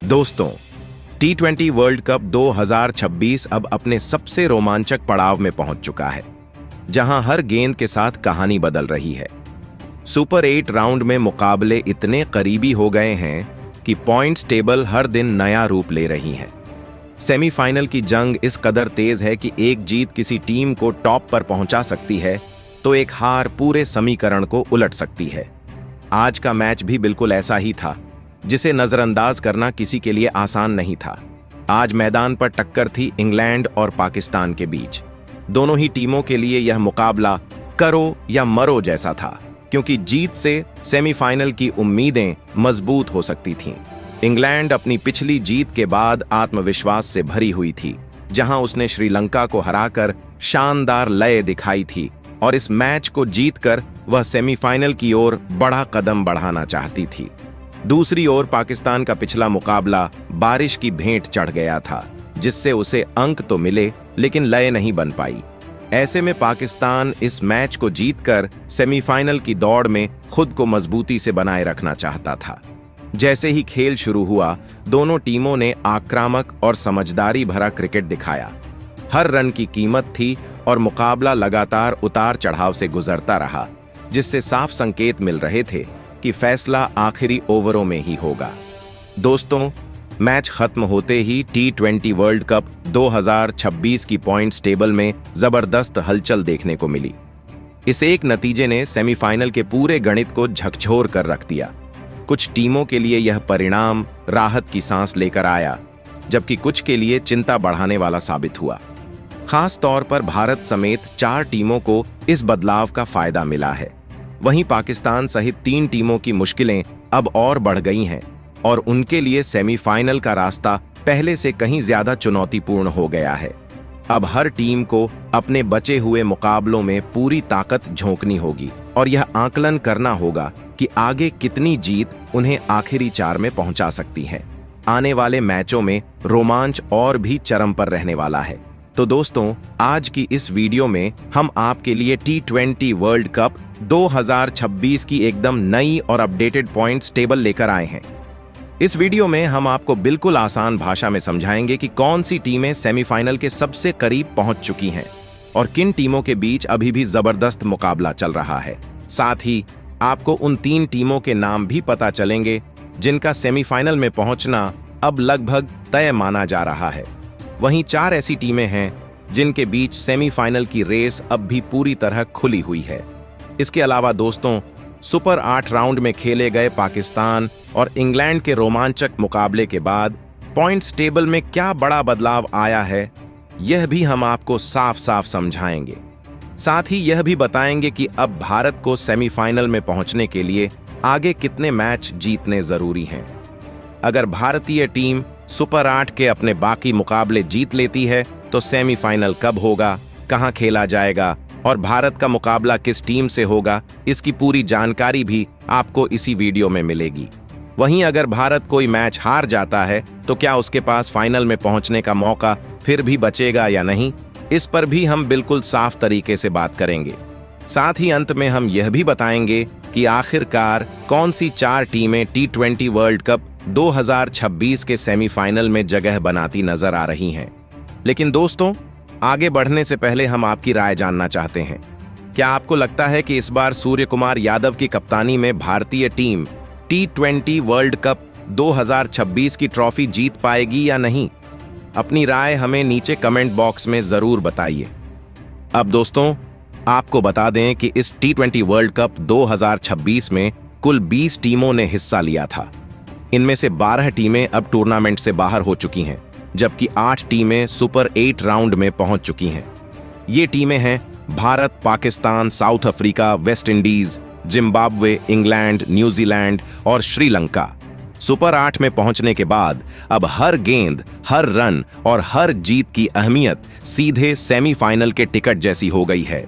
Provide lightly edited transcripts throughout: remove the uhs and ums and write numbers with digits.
दोस्तों, T20 world cup 2026 अब अपने सबसे रोमांचक पड़ाव में पहुंच चुका है, जहां हर गेंद के साथ कहानी बदल रही है। सुपर 8 राउंड में मुकाबले इतने करीबी हो गए हैं कि पॉइंट्स टेबल हर दिन नया रूप ले रही हैं। सेमीफाइनल की जंग इस कदर तेज है कि एक जीत किसी टीम को टॉप पर पहुंचा सकती है, तो एक हार पूरे समीकरण को उलट सकती है। आज का मैच भी बिल्कुल ऐसा ही था, जिसे नजरअंदाज करना किसी के लिए आसान नहीं था। आज मैदान पर टक्कर थी इंग्लैंड और पाकिस्तान के बीच। दोनों ही टीमों के लिए यह मुकाबला करो या मरो जैसा था, क्योंकि जीत से सेमीफाइनल की उम्मीदें मजबूत हो सकती थीं। इंग्लैंड अपनी पिछली जीत के बाद आत्मविश्वास से भरी हुई थी, जहां उसने श्रीलंका को हराकर शानदार लय दिखाई थी और इस मैच को जीतकर वह सेमीफाइनल की ओर बड़ा कदम बढ़ाना चाहती थी। दूसरी ओर पाकिस्तान का पिछला मुकाबला बारिश की भेंट चढ़ गया था, जिससे उसे अंक तो मिले लेकिन लय नहीं बन पाई। ऐसे में पाकिस्तान इस मैच को जीतकर सेमीफाइनल की दौड़ में खुद को मजबूती से बनाए रखना चाहता था। जैसे ही खेल शुरू हुआ, दोनों टीमों ने आक्रामक और समझदारी भरा क्रिकेट दिखाया। हर रन की कीमत थी और मुकाबला लगातार उतार चढ़ाव से गुजरता रहा, जिससे साफ संकेत मिल रहे थे कि फैसला आखिरी ओवरों में ही होगा। दोस्तों, मैच खत्म होते ही T20 वर्ल्ड कप 2026 की पॉइंट्स टेबल में जबरदस्त हलचल देखने को मिली। इस एक नतीजे ने सेमीफाइनल के पूरे गणित को झकझोर कर रख दिया। कुछ टीमों के लिए यह परिणाम राहत की सांस लेकर आया, जबकि कुछ के लिए चिंता बढ़ाने वाला साबित हुआ। खास तौर पर भारत समेत 4 टीमों को इस बदलाव का फायदा मिला है। वहीं पाकिस्तान सहित 3 टीमों की मुश्किलें अब और बढ़ गई हैं और उनके लिए सेमीफाइनल का रास्ता पहले से कहीं ज्यादा चुनौतीपूर्ण हो गया है। अब हर टीम को अपने बचे हुए मुकाबलों में पूरी ताकत झोंकनी होगी और यह आकलन करना होगा कि आगे कितनी जीत उन्हें आखिरी 4 में पहुंचा सकती है। आने वाले मैचों में रोमांच और भी चरम पर रहने वाला है। तो दोस्तों, आज की इस वीडियो में हम आपके लिए T20 वर्ल्ड कप 2026 की एकदम नई और अपडेटेड पॉइंट्स टेबल लेकर आए हैं। इस वीडियो में हम आपको बिल्कुल आसान भाषा में समझाएंगे कि कौन सी टीमें सेमीफाइनल के सबसे करीब पहुंच चुकी हैं और किन टीमों के बीच अभी भी जबरदस्त मुकाबला चल रहा है। साथ ही आपको उन 3 टीमों के नाम भी पता चलेंगे जिनका सेमीफाइनल में पहुंचना अब लगभग तय माना जा रहा है। वहीं 4 ऐसी टीमें हैं जिनके बीच सेमीफाइनल की रेस अब भी पूरी तरह खुली हुई है। इसके अलावा दोस्तों, सुपर 8 राउंड में खेले गए पाकिस्तान और इंग्लैंड के रोमांचक मुकाबले के बाद पॉइंट्स टेबल में क्या बड़ा बदलाव आया है, यह भी हम आपको साफ साफ समझाएंगे। साथ ही यह भी बताएंगे कि अब भारत को सेमीफाइनल में पहुंचने के लिए आगे कितने मैच जीतने जरूरी हैं। अगर भारतीय टीम सुपर 8 के अपने बाकी मुकाबले जीत लेती है तो सेमीफाइनल कब होगा, कहां खेला जाएगा और भारत का मुकाबला किस टीम से होगा, इसकी पूरी जानकारी भी आपको इसी वीडियो में मिलेगी। वहीं अगर भारत कोई मैच हार जाता है तो क्या उसके पास फाइनल में पहुंचने का मौका फिर भी बचेगा या नहीं, इस पर भी हम बिल्कुल साफ तरीके से बात करेंगे। साथ ही अंत में हम यह भी बताएंगे कि आखिरकार कौन सी 4 टीमें T20 वर्ल्ड कप 2026 के सेमीफाइनल में जगह बनाती नजर आ रही हैं। लेकिन दोस्तों, आगे बढ़ने से पहले हम आपकी राय जानना चाहते हैं। क्या आपको लगता है कि इस बार सूर्य कुमार यादव की कप्तानी में भारतीय टीम T20 वर्ल्ड कप 2026 की ट्रॉफी जीत पाएगी या नहीं? अपनी राय हमें नीचे कमेंट बॉक्स में जरूर बताइए। अब दोस्तों, आपको बता दें कि इस T20 वर्ल्ड कप 2026 में कुल 20 टीमों ने हिस्सा लिया था। इनमें से 12 टीमें अब टूर्नामेंट से बाहर हो चुकी हैं, जबकि 8 टीमें सुपर 8 राउंड में पहुंच चुकी हैं। ये टीमें हैं Bharat, Pakistan, south Africa, West Indies, Zimbabwe, England, New Zealand और श्रीलंका। सुपर 8 में पहुंचने के बाद अब हर गेंद, हर रन और हर जीत की अहमियत सीधे सेमीफाइनल के टिकट जैसी हो गई है।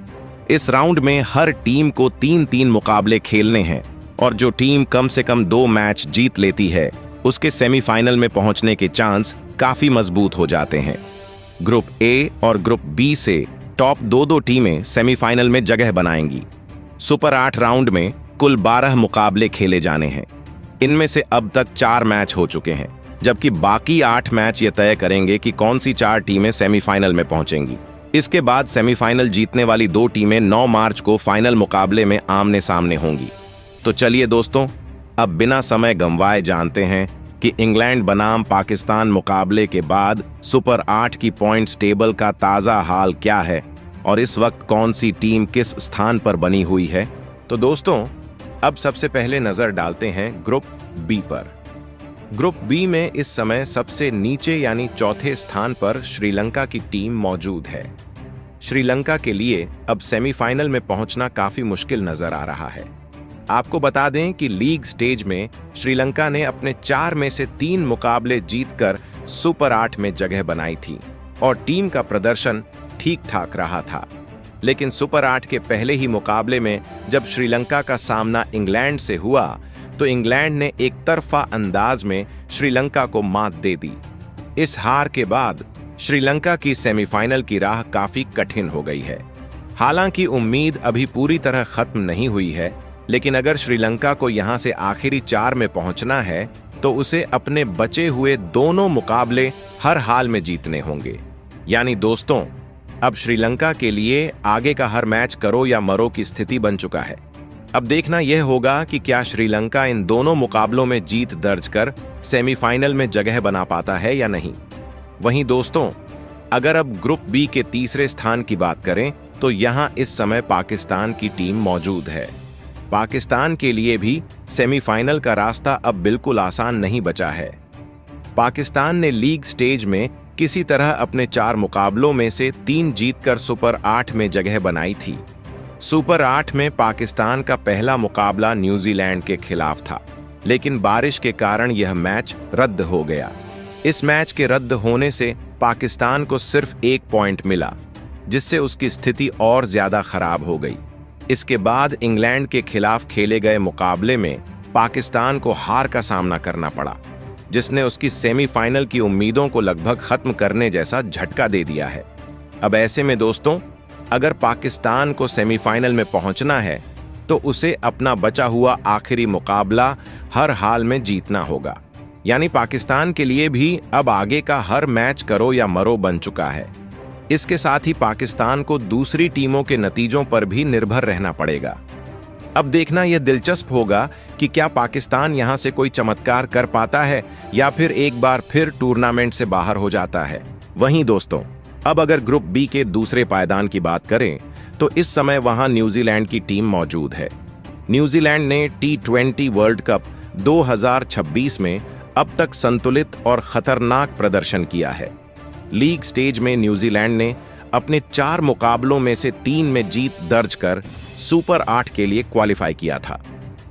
इस राउंड में हर टीम को 3-3 मुकाबले खेलने हैं और जो टीम कम से कम 2 मैच जीत लेती है, उसके सेमीफाइनल में पहुंचने के चांस काफी मजबूत हो जाते हैं। ग्रुप ए और ग्रुप बी से टॉप 2-2 टीमें सेमीफाइनल में जगह बनाएंगी। सुपर 8 राउंड में कुल 12 मुकाबले खेले जाने हैं। इनमें से अब तक 4 मैच हो चुके हैं। जबकि बाकी 8 मैच ये तय करेंगे कि कौन सी 4 टीमें सेमीफाइनल में पहुंचेंगी। इसके बाद सेमीफाइनल जीतने वाली 2 टीमें 9 मार्च को फाइनल मुकाबले में आमने सामने होंगी। तो चलिए दोस्तों, अब बिना समय गंवाए जानते हैं कि इंग्लैंड बनाम पाकिस्तान मुकाबले के बाद सुपर 8 की पॉइंट्स टेबल का ताज़ा हाल क्या है और इस वक्त कौन सी टीम किस स्थान पर बनी हुई है। तो दोस्तों, अब सबसे पहले नजर डालते हैं ग्रुप बी पर। ग्रुप बी में इस समय सबसे नीचे यानी चौथे स्थान पर श्रीलंका की टीम मौजूद है। श्रीलंका के लिए अब सेमीफाइनल में पहुंचना काफी मुश्किल नजर आ रहा है। आपको बता दें कि लीग स्टेज में श्रीलंका ने अपने 4 में से 3 मुकाबले जीतकर सुपर 8 में जगह बनाई थी और टीम का प्रदर्शन ठीक ठाक रहा था। लेकिन सुपर 8 के पहले ही मुकाबले में जब श्रीलंका का सामना इंग्लैंड से हुआ तो इंग्लैंड ने एक तरफा अंदाज में श्रीलंका को मात दे दी। इस हार के बाद श्रीलंका की सेमीफाइनल की राह काफी कठिन हो गई है। हालांकि उम्मीद अभी पूरी तरह खत्म नहीं हुई है, लेकिन अगर श्रीलंका को यहां से आखिरी 4 में पहुंचना है तो उसे अपने बचे हुए दोनों मुकाबले हर हाल में जीतने होंगे। यानी दोस्तों, अब श्रीलंका के लिए आगे का हर मैच करो या मरो की स्थिति बन चुका है। अब देखना यह होगा कि क्या श्रीलंका इन दोनों मुकाबलों में जीत दर्ज कर सेमीफाइनल में जगह बना पाता है या नहीं। वहीं दोस्तों, अगर अब ग्रुप बी के तीसरे स्थान की बात करें तो यहां इस समय पाकिस्तान की टीम मौजूद है। पाकिस्तान के लिए भी सेमीफाइनल का रास्ता अब बिल्कुल आसान नहीं बचा है। पाकिस्तान ने लीग स्टेज में किसी तरह अपने 4 मुकाबलों में से 3 जीतकर सुपर 8 में जगह बनाई थी। सुपर 8 में पाकिस्तान का पहला मुकाबला न्यूजीलैंड के खिलाफ था, लेकिन बारिश के कारण यह मैच रद्द हो गया। इस मैच के रद्द होने से पाकिस्तान को सिर्फ 1 पॉइंट मिला, जिससे उसकी स्थिति और ज्यादा खराब हो गई। इसके बाद इंग्लैंड के खिलाफ खेले गए मुकाबले में पाकिस्तान को हार का सामना करना पड़ा, जिसने उसकी सेमीफाइनल की उम्मीदों को लगभग खत्म करने जैसा झटका दे दिया है। अब ऐसे में दोस्तों, अगर पाकिस्तान को सेमीफाइनल में पहुंचना है तो उसे अपना बचा हुआ आखिरी मुकाबला हर हाल में जीतना होगा। यानी पाकिस्तान के लिए भी अब आगे का हर मैच करो या मरो बन चुका है। इसके साथ ही पाकिस्तान को दूसरी टीमों के नतीजों पर भी निर्भर रहना पड़ेगा। अब देखना यह दिलचस्प होगा कि क्या पाकिस्तान यहां से कोई चमत्कार कर पाता है या फिर एक बार फिर टूर्नामेंट से बाहर हो जाता है। वहीं दोस्तों, अब अगर ग्रुप बी के दूसरे पायदान की बात करें तो इस समय वहां न्यूजीलैंड की टीम मौजूद है। न्यूजीलैंड ने T20 वर्ल्ड कप 2026 में अब तक संतुलित और खतरनाक प्रदर्शन किया है। लीग स्टेज में न्यूजीलैंड ने अपने 4 मुकाबलों में से 3 में जीत दर्ज कर सुपर 8 के लिए क्वालिफाई किया था।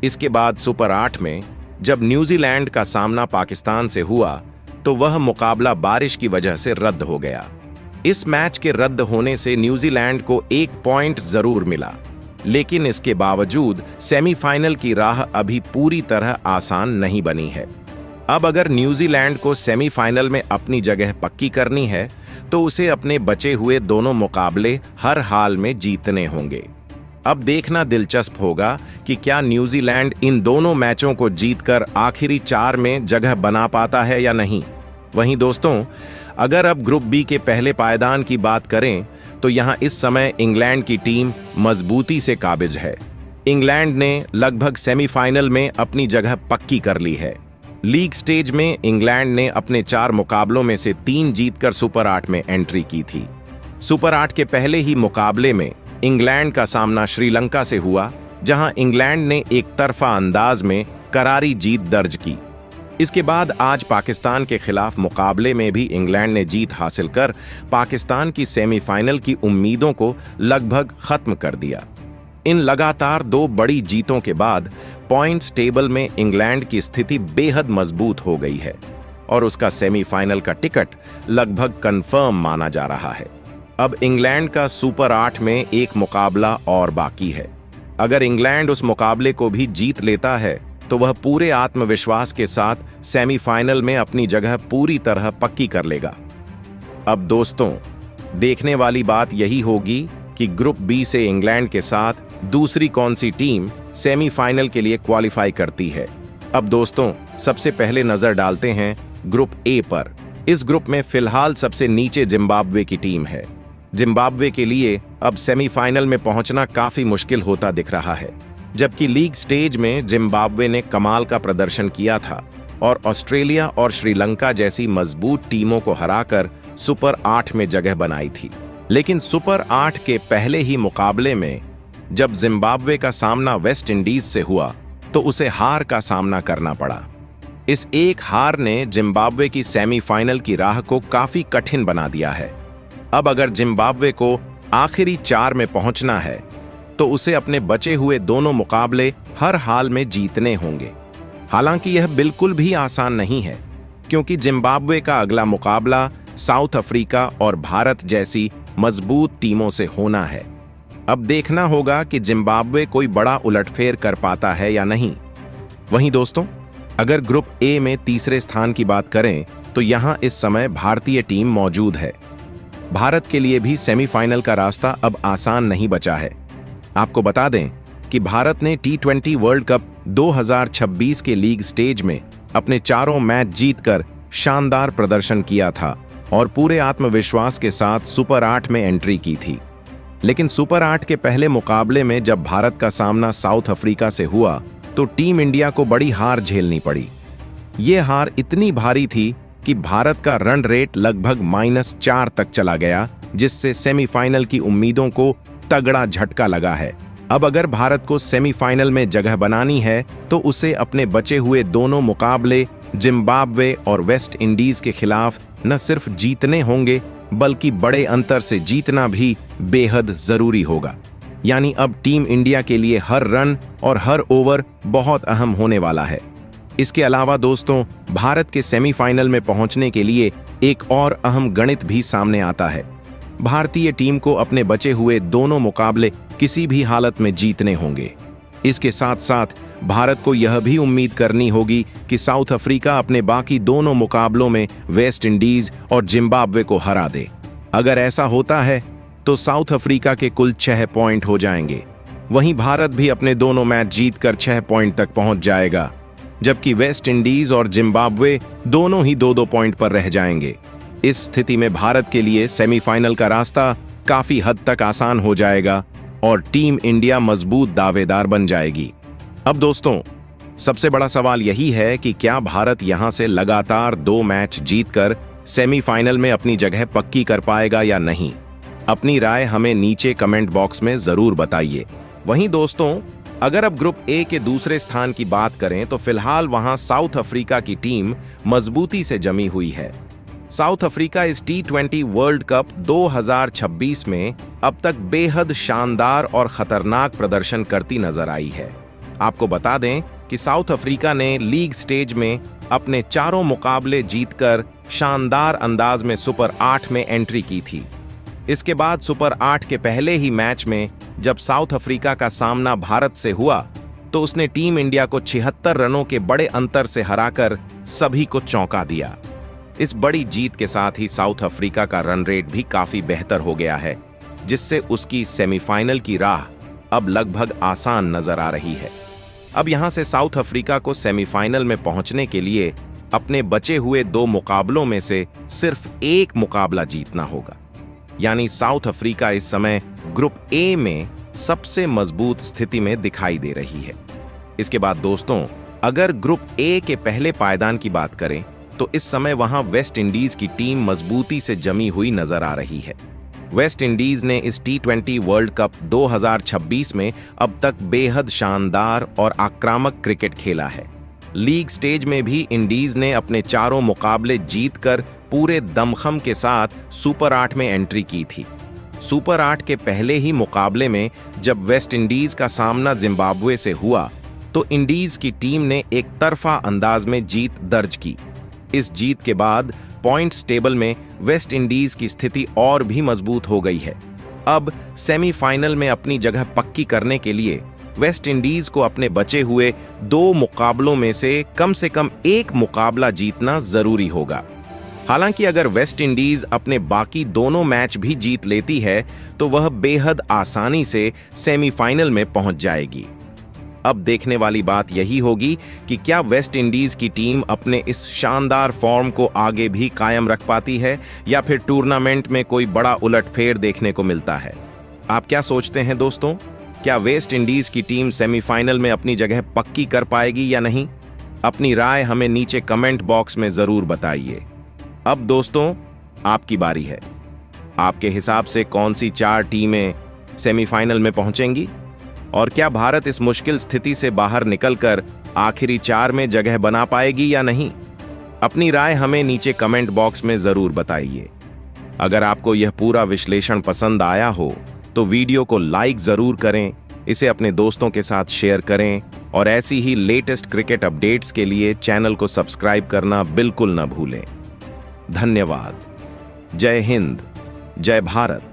इसके बाद सुपर 8 में जब न्यूजीलैंड का सामना पाकिस्तान से हुआ तो वह मुकाबला बारिश की वजह से रद्द हो गया। इस मैच के रद्द होने से न्यूजीलैंड को 1 पॉइंट जरूर मिला, लेकिन इसके बावजूद सेमीफाइनल की राह अभी पूरी तरह आसान नहीं बनी है। अब अगर न्यूजीलैंड को सेमीफाइनल में अपनी जगह पक्की करनी है तो उसे अपने बचे हुए दोनों मुकाबले हर हाल में जीतने होंगे। अब देखना दिलचस्प होगा कि क्या न्यूजीलैंड इन दोनों मैचों को जीतकर आखिरी 4 में जगह बना पाता है या नहीं। वहीं दोस्तों, अगर अब ग्रुप बी के पहले पायदान की बात करें तो यहां इस समय इंग्लैंड की टीम मजबूती से काबिज है। इंग्लैंड ने लगभग सेमीफाइनल में अपनी जगह पक्की कर ली है। लीग स्टेज में इंग्लैंड ने अपने 4 मुकाबलों में से 3 जीतकर सुपर 8 में एंट्री की थी। सुपर 8 के पहले ही मुकाबले में इंग्लैंड का सामना श्रीलंका से हुआ, जहां इंग्लैंड ने एक तरफा अंदाज में करारी जीत दर्ज की। इसके बाद आज पाकिस्तान के खिलाफ मुकाबले में भी इंग्लैंड ने जीत हासिल कर पाकिस्तान की सेमीफाइनल की उम्मीदों को लगभग खत्म कर दिया। इन लगातार 2 बड़ी जीतों के बाद पॉइंट्स टेबल में इंग्लैंड की स्थिति बेहद मजबूत हो गई है और उसका सेमीफाइनल का टिकट लगभग कंफर्म माना जा रहा है। अब इंग्लैंड का सुपर 8 में एक मुकाबला और बाकी है। अगर इंग्लैंड उस मुकाबले को भी जीत लेता है तो वह पूरे आत्मविश्वास के साथ सेमीफाइनल में अपनी जगह पूरी तरह पक्की कर लेगा। अब दोस्तों, देखने वाली बात यही होगी कि ग्रुप बी से इंग्लैंड के साथ दूसरी कौन सी टीम सेमीफाइनल के लिए क्वालिफाई करती है। अब दोस्तों, सबसे पहले नजर डालते हैं ग्रुप ए पर। इस ग्रुप में फिलहाल सबसे नीचे जिम्बाब्वे की टीम है। जिम्बाब्वे के लिए अब सेमीफाइनल में पहुंचना काफी मुश्किल होता दिख रहा है, जबकि लीग स्टेज में जिम्बाब्वे ने कमाल का प्रदर्शन किया था और ऑस्ट्रेलिया और श्रीलंका जैसी मजबूत टीमों को हराकर सुपर 8 में जगह बनाई थी। लेकिन सुपर 8 के पहले ही मुकाबले में जब जिम्बाब्वे का सामना वेस्ट इंडीज से हुआ तो उसे हार का सामना करना पड़ा। इस एक हार ने जिम्बाब्वे की सेमीफाइनल की राह को काफी कठिन बना दिया है। अब अगर जिम्बाब्वे को आखिरी 4 में पहुंचना है तो उसे अपने बचे हुए दोनों मुकाबले हर हाल में जीतने होंगे। हालांकि यह बिल्कुल भी आसान नहीं है, क्योंकि जिम्बाब्वे का अगला मुकाबला साउथ अफ्रीका और भारत जैसी मजबूत टीमों से होना है। अब देखना होगा कि जिम्बाब्वे कोई बड़ा उलटफेर कर पाता है या नहीं। वहीं दोस्तों, अगर ग्रुप ए में तीसरे स्थान की बात करें तो यहां इस समय भारतीय टीम मौजूद है। भारत के लिए भी सेमीफाइनल का रास्ता अब आसान नहीं बचा है। आपको बता दें कि भारत ने T20 वर्ल्ड कप 2026 के लीग स्टेज में अपने चारों मैच जीतकर शानदार प्रदर्शन किया था और पूरे आत्मविश्वास के साथ सुपर 8 में एंट्री की थी। लेकिन सुपर 8 के पहले मुकाबले में जब भारत का सामना साउथ अफ्रीका से हुआ तो टीम इंडिया को बड़ी हार झेलनी पड़ी। ये हार इतनी भारी थी कि भारत का रन रेट लगभग -4 तक चला गया, जिससे सेमीफाइनल की उम्मीदों को तगड़ा झटका लगा है। अब अगर भारत को सेमीफाइनल में जगह बनानी है तो उसे अपने बचे हुए दोनों मुकाबले जिम्बाब्वे और वेस्ट इंडीज के खिलाफ न सिर्फ जीतने होंगे बल्कि बड़े अंतर से जीतना भी बेहद जरूरी होगा। यानी अब टीम इंडिया के लिए हर रन और हर ओवर बहुत अहम होने वाला है। इसके अलावा दोस्तों, भारत के सेमीफाइनल में पहुंचने के लिए एक और अहम गणित भी सामने आता है। भारतीय टीम को अपने बचे हुए दोनों मुकाबले किसी भी हालत में जीतने होंगे। इसके साथ साथ भारत को यह भी उम्मीद करनी होगी कि साउथ अफ्रीका अपने बाकी दोनों मुकाबलों में वेस्ट इंडीज और जिम्बाब्वे को हरा दे। अगर ऐसा होता है तो साउथ अफ्रीका के कुल 6 पॉइंट हो जाएंगे। वहीं भारत भी अपने दोनों मैच जीतकर 6 पॉइंट तक पहुंच जाएगा, जबकि वेस्ट इंडीज और जिम्बाब्वे दोनों ही 2-2 पॉइंट पर रह जाएंगे। इस स्थिति में भारत के लिए सेमीफाइनल का रास्ता काफी हद तक आसान हो जाएगा और टीम इंडिया मजबूत दावेदार बन जाएगी। अब दोस्तों, सबसे बड़ा सवाल यही है कि क्या भारत यहां से लगातार 2 मैच जीतकर सेमीफाइनल में अपनी जगह पक्की कर पाएगा या नहीं? अपनी राय हमें नीचे कमेंट बॉक्स में जरूर बताइए। वहीं दोस्तों, अगर अब ग्रुप ए के दूसरे स्थान की बात करें तो फिलहाल वहां साउथ अफ्रीका की टीम मजबूती से जमी हुई है। साउथ अफ्रीका इस T20 वर्ल्ड कप 2026 में अब तक बेहद शानदार और खतरनाक प्रदर्शन करती नजर आई है। आपको बता दें कि साउथ अफ्रीका ने लीग स्टेज में अपने चारों मुकाबले जीतकर शानदार अंदाज में सुपर 8 में एंट्री की थी। इसके बाद सुपर 8 के पहले ही मैच में जब साउथ अफ्रीका का सामना भारत से हुआ तो उसने टीम इंडिया को 76 रनों के बड़े अंतर से हराकर सभी को चौंका दिया। इस बड़ी जीत के साथ ही साउथ अफ्रीका का रन रेट भी काफी बेहतर हो गया है, जिससे उसकी सेमीफाइनल की राह अब लगभग आसान नजर आ रही है। अब यहां से साउथ अफ्रीका को सेमीफाइनल में पहुंचने के लिए अपने बचे हुए 2 मुकाबलों में से सिर्फ एक मुकाबला जीतना होगा। यानी साउथ अफ्रीका इस समय ग्रुप ए में सबसे मजबूत स्थिति में दिखाई दे रही है। इसके बाद दोस्तों, अगर ग्रुप ए के पहले पायदान की बात करें तो इस समय वहां वेस्ट इंडीज की टीम मजबूती से जमी हुई नजर आ रही है। वेस्ट इंडीज ने इस T20 वर्ल्ड कप 2026 में अब तक बेहद शानदार और आक्रामक क्रिकेट खेला है। लीग स्टेज में भी इंडीज ने अपने चारों मुकाबले जीतकर पूरे दमखम के साथ सुपर 8 में एंट्री की थी। सुपर 8 के पहले ही मुकाबले में जब वेस्ट इंडीज का सामना जिम्बाब्वे से हुआ तो इंडीज की टीम ने एक तरफा अंदाज में जीत दर्ज की। इस जीत के बाद पॉइंट्स टेबल में वेस्ट इंडीज की स्थिति और भी मजबूत हो गई है। अब सेमीफाइनल में अपनी जगह पक्की करने के लिए वेस्ट इंडीज को अपने बचे हुए 2 मुकाबलों में से कम एक मुकाबला जीतना जरूरी होगा। हालांकि अगर वेस्ट इंडीज अपने बाकी दोनों मैच भी जीत लेती है तो वह बेहद आसानी से सेमीफाइनल में पहुंच जाएगी। अब देखने वाली बात यही होगी कि क्या वेस्ट इंडीज की टीम अपने इस शानदार फॉर्म को आगे भी कायम रख पाती है या फिर टूर्नामेंट में कोई बड़ा उलटफेर देखने को मिलता है। आप क्या सोचते हैं दोस्तों, क्या वेस्ट इंडीज की टीम सेमीफाइनल में अपनी जगह पक्की कर पाएगी या नहीं? अपनी राय हमें नीचे कमेंट बॉक्स में जरूर बताइए। अब दोस्तों आपकी बारी है। आपके हिसाब से कौन सी 4 टीमें सेमीफाइनल में पहुंचेंगी और क्या भारत इस मुश्किल स्थिति से बाहर निकलकर आखिरी 4 में जगह बना पाएगी या नहीं? अपनी राय हमें नीचे कमेंट बॉक्स में जरूर बताइए। अगर आपको यह पूरा विश्लेषण पसंद आया हो तो वीडियो को लाइक जरूर करें, इसे अपने दोस्तों के साथ शेयर करें और ऐसी ही लेटेस्ट क्रिकेट अपडेट्स के लिए चैनल को सब्सक्राइब करना बिल्कुल न भूलें। धन्यवाद। जय हिंद, जय भारत।